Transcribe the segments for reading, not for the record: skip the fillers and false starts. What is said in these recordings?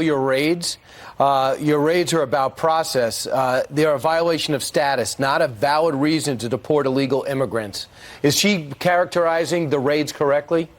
Your raids are about process. They are a violation of status, not a valid reason to deport illegal immigrants. Is she characterizing the raids correctly?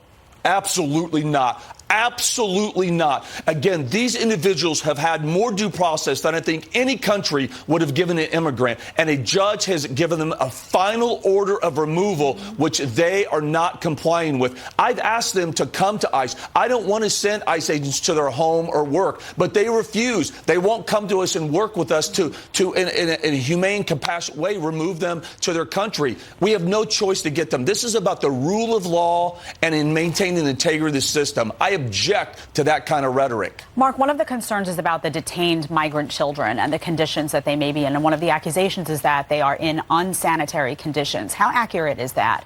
Absolutely not. Absolutely not. Again, these individuals have had more due process than I think any country would have given an immigrant. And a judge has given them a final order of removal, which they are not complying with. I've asked them to come to ICE. I don't want to send ICE agents to their home or work, but they refuse. They won't come to us and work with us to in a humane, compassionate way, remove them to their country. We have no choice to get them. This is about the rule of law and in maintaining the integrity of the system. I object to that kind of rhetoric. Mark, one of the concerns is about the detained migrant children and the conditions that they may be in. And one of the accusations is that they are in unsanitary conditions. How accurate is that?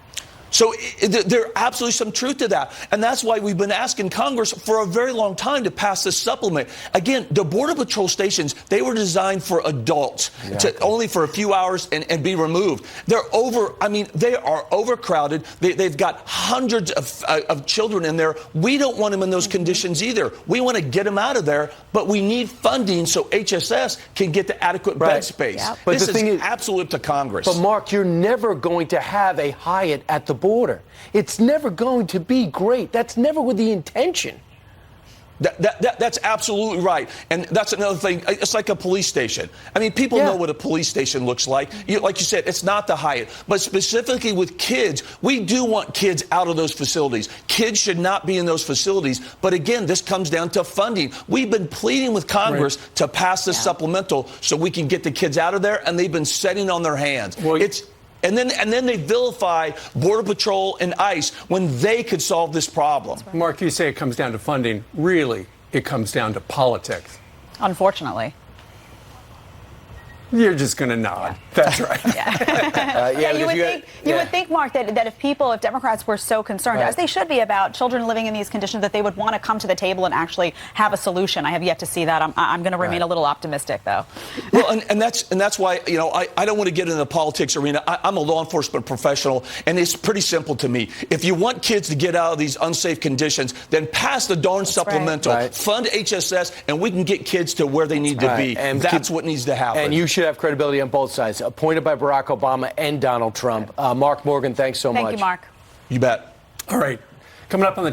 So there's absolutely some truth to that. And that's why we've been asking Congress for a very long time to pass this supplement. Again, the Border Patrol stations, they were designed for adults, to only for a few hours and be removed. They are overcrowded. They've got hundreds of children in there. We don't want them in those conditions either. We want to get them out of there, but we need funding so HSS can get the adequate bed space. Yep. But this the thing is absolute to Congress. But Mark, you're never going to have a Hyatt at the border. It's never going to be great. That's never with the intention. That's absolutely right. And that's another thing. It's like a police station. I mean, people know what a police station looks like. Like you said, it's not the Hyatt. But specifically with kids, we do want kids out of those facilities. Kids should not be in those facilities. But again, this comes down to funding. We've been pleading with Congress to pass this supplemental so we can get the kids out of there, and they've been sitting on their hands. Well, And then they vilify Border Patrol and ICE when they could solve this problem. Right. Mark, you say it comes down to funding. Really, it comes down to politics. Unfortunately. You're just going to nod. That's right. You would think, Mark, that if Democrats were so concerned, as they should be, about children living in these conditions, that they would want to come to the table and actually have a solution. I have yet to see that. I'm going to remain a little optimistic, though. Well, and that's why, I don't want to get into the politics arena. I'm a law enforcement professional, and it's pretty simple to me. If you want kids to get out of these unsafe conditions, then pass the darn supplemental, fund HSS, and we can get kids to where they need to be. And that's what needs to happen. And you should have credibility on both sides, appointed by Barack Obama and Donald Trump. Mark Morgan, thanks so much. Thank you, Mark. You bet. All right. Coming up on the